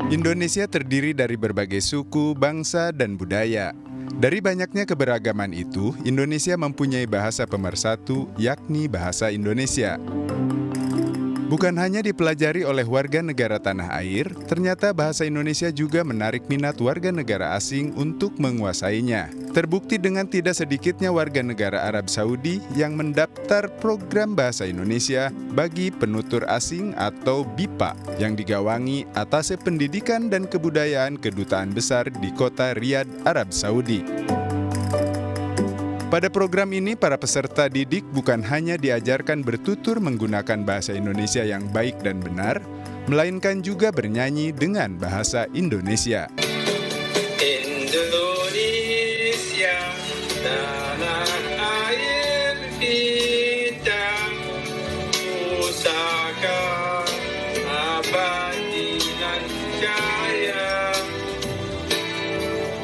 Indonesia terdiri dari berbagai suku, bangsa, dan budaya. Dari banyaknya keberagaman itu, Indonesia mempunyai bahasa pemersatu, yakni bahasa Indonesia. Bukan hanya dipelajari oleh warga negara tanah air, ternyata bahasa Indonesia juga menarik minat warga negara asing untuk menguasainya. Terbukti dengan tidak sedikitnya warga negara Arab Saudi yang mendaftar program bahasa Indonesia bagi penutur asing atau BIPA yang digawangi Atase Pendidikan dan Kebudayaan Kedutaan Besar di kota Riyadh, Arab Saudi. Pada program ini, para peserta didik bukan hanya diajarkan bertutur menggunakan bahasa Indonesia yang baik dan benar, melainkan juga bernyanyi dengan bahasa Indonesia. Indonesia, tanah air kita, pusaka abadi nan jaya.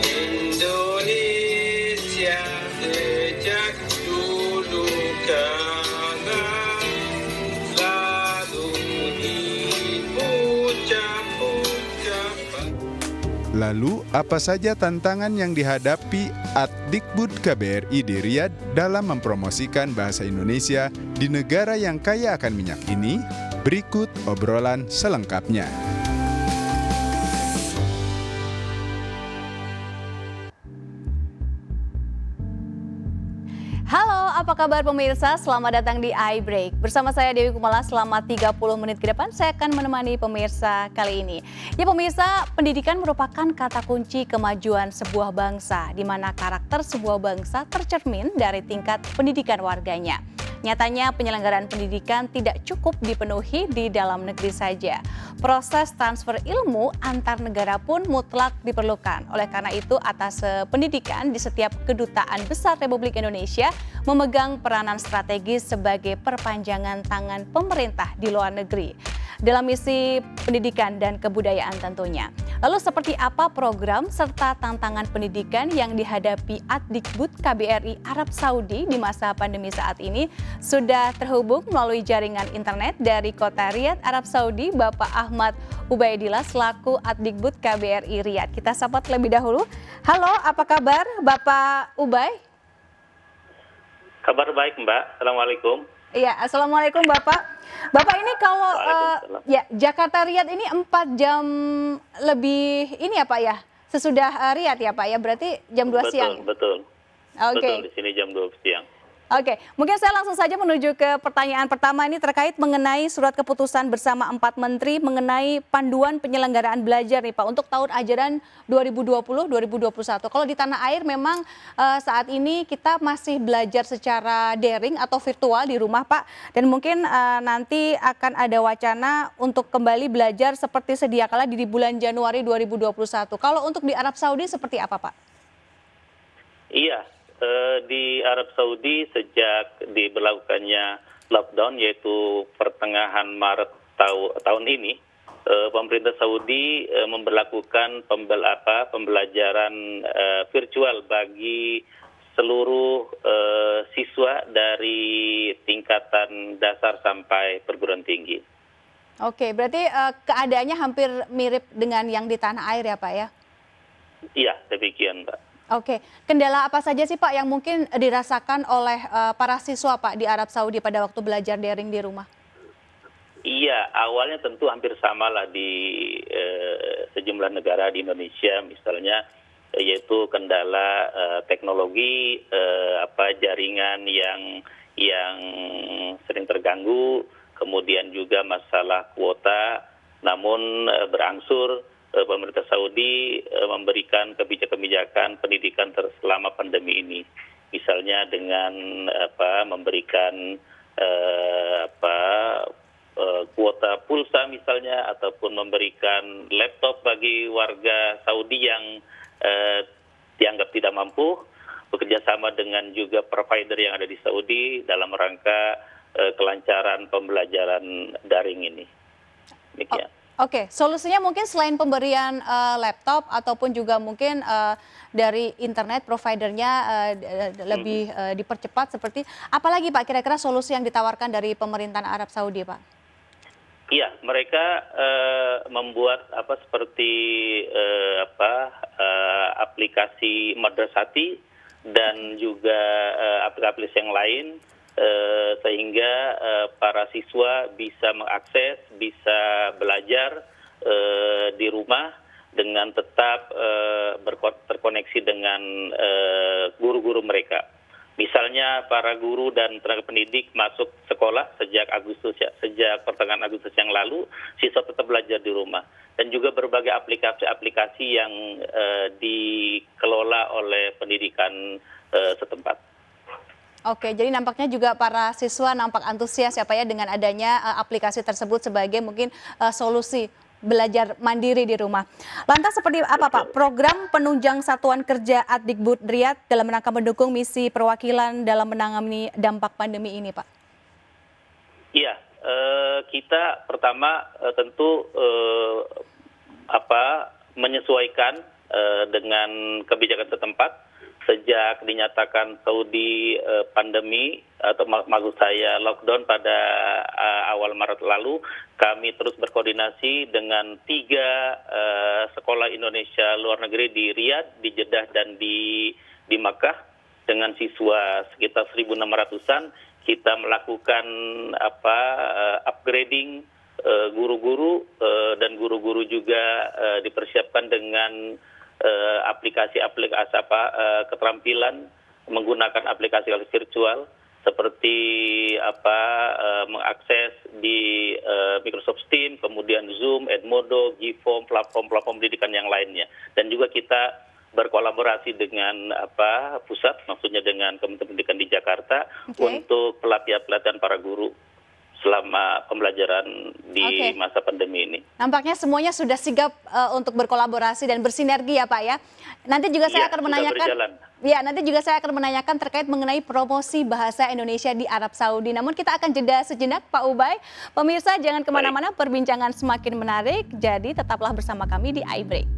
Indonesia sejak dulu kala selalu diucap-ucapkan. Lalu, apa saja tantangan yang dihadapi Adikbud KBRI di Riyadh dalam mempromosikan bahasa Indonesia di negara yang kaya akan minyak ini? Berikut obrolan selengkapnya. Halo, apa kabar pemirsa? Selamat datang di iBreak. Bersama saya Dewi Kumala selama 30 menit ke depan saya akan menemani pemirsa kali ini. Ya pemirsa, pendidikan merupakan kata kunci kemajuan sebuah bangsa, di mana karakter sebuah bangsa tercermin dari tingkat pendidikan warganya. Nyatanya penyelenggaraan pendidikan tidak cukup dipenuhi di dalam negeri saja. Proses transfer ilmu antar negara pun mutlak diperlukan. Oleh karena itu, Atase Pendidikan di setiap kedutaan besar Republik Indonesia memegang peranan strategis sebagai perpanjangan tangan pemerintah di luar negeri dalam misi pendidikan dan kebudayaan tentunya. Lalu seperti apa program serta tantangan pendidikan yang dihadapi Adikbud KBRI Arab Saudi di masa pandemi saat ini? Sudah terhubung melalui jaringan internet dari kota Riyadh, Arab Saudi, Bapak Ahmad Ubaidillah selaku Adikbud KBRI Riyadh. Kita sapa terlebih dahulu. Halo, apa kabar Bapak Ubay? Kabar baik Mbak, Assalamualaikum. Iya, Assalamualaikum Bapak. Bapak ini kalau ya Jakarta Riyadh ini 4 jam lebih ini ya Pak ya, sesudah Riyadh ya Pak ya, berarti jam 2 siang. Betul. Oke. Betul, di sini jam 2 siang. Oke, mungkin saya langsung saja menuju ke pertanyaan pertama ini terkait mengenai surat keputusan bersama 4 menteri mengenai panduan penyelenggaraan belajar nih Pak untuk tahun ajaran 2020-2021. Kalau di tanah air memang saat ini kita masih belajar secara daring atau virtual di rumah Pak, dan mungkin nanti akan ada wacana untuk kembali belajar seperti sedia kala di bulan Januari 2021. Kalau untuk di Arab Saudi seperti apa Pak? Iya. Di Arab Saudi sejak diberlakukannya lockdown yaitu pertengahan Maret tahun ini, pemerintah Saudi memberlakukan pembelajaran virtual bagi seluruh siswa dari tingkatan dasar sampai perguruan tinggi. Oke, berarti keadaannya hampir mirip dengan yang di tanah air ya Pak ya? Iya, demikian Pak. Oke, kendala apa saja sih Pak yang mungkin dirasakan oleh para siswa Pak di Arab Saudi pada waktu belajar daring di rumah? Iya, awalnya tentu hampir sama lah di sejumlah negara di Indonesia misalnya, yaitu kendala teknologi, jaringan yang sering terganggu, kemudian juga masalah kuota, namun berangsur pemerintah Saudi memberikan kebijakan-kebijakan pendidikan selama pandemi ini, misalnya dengan memberikan kuota pulsa misalnya, ataupun memberikan laptop bagi warga Saudi yang dianggap tidak mampu, bekerjasama dengan juga provider yang ada di Saudi dalam rangka kelancaran pembelajaran daring ini. Demikian. Oke, solusinya mungkin selain pemberian laptop ataupun juga mungkin dari internet providernya lebih dipercepat seperti apalagi Pak kira-kira solusi yang ditawarkan dari pemerintahan Arab Saudi Pak? Iya, mereka membuat seperti aplikasi Madrasati dan juga aplikasi yang lain sehingga para siswa bisa mengakses, bisa belajar di rumah dengan tetap terkoneksi dengan guru-guru mereka. Misalnya para guru dan tenaga pendidik masuk sekolah sejak pertengahan Agustus yang lalu, siswa tetap belajar di rumah. Dan juga berbagai aplikasi-aplikasi yang dikelola oleh pendidikan setempat. Oke, jadi nampaknya juga para siswa nampak antusias ya Pak ya dengan adanya aplikasi tersebut sebagai mungkin solusi belajar mandiri di rumah. Lantas seperti apa Pak program penunjang satuan kerja Adikbud Riyad dalam rangka mendukung misi perwakilan dalam menangani dampak pandemi ini Pak? Iya, kita pertama tentu menyesuaikan dengan kebijakan setempat. Sejak dinyatakan Saudi pandemi atau maksud saya lockdown pada awal Maret lalu, kami terus berkoordinasi dengan 3 sekolah Indonesia luar negeri di Riyadh, di Jeddah dan di Makkah dengan siswa sekitar 1.600-an. Kita melakukan upgrading guru-guru dan guru-guru juga dipersiapkan dengan aplikasi keterampilan menggunakan aplikasi virtual seperti mengakses di Microsoft Teams, kemudian Zoom, Edmodo, Gform, platform pendidikan yang lainnya. Dan juga kita berkolaborasi dengan pusat, maksudnya dengan Kementerian Pendidikan di Jakarta untuk pelatihan para guru selama pembelajaran di masa pandemi ini. Nampaknya semuanya sudah sigap untuk berkolaborasi dan bersinergi ya Pak ya. Nanti juga saya akan menanyakan. Ya, nanti juga saya akan menanyakan terkait mengenai promosi bahasa Indonesia di Arab Saudi. Namun kita akan jeda sejenak Pak Ubay. Pemirsa jangan kemana-mana, perbincangan semakin menarik. Jadi tetaplah bersama kami di iBreak.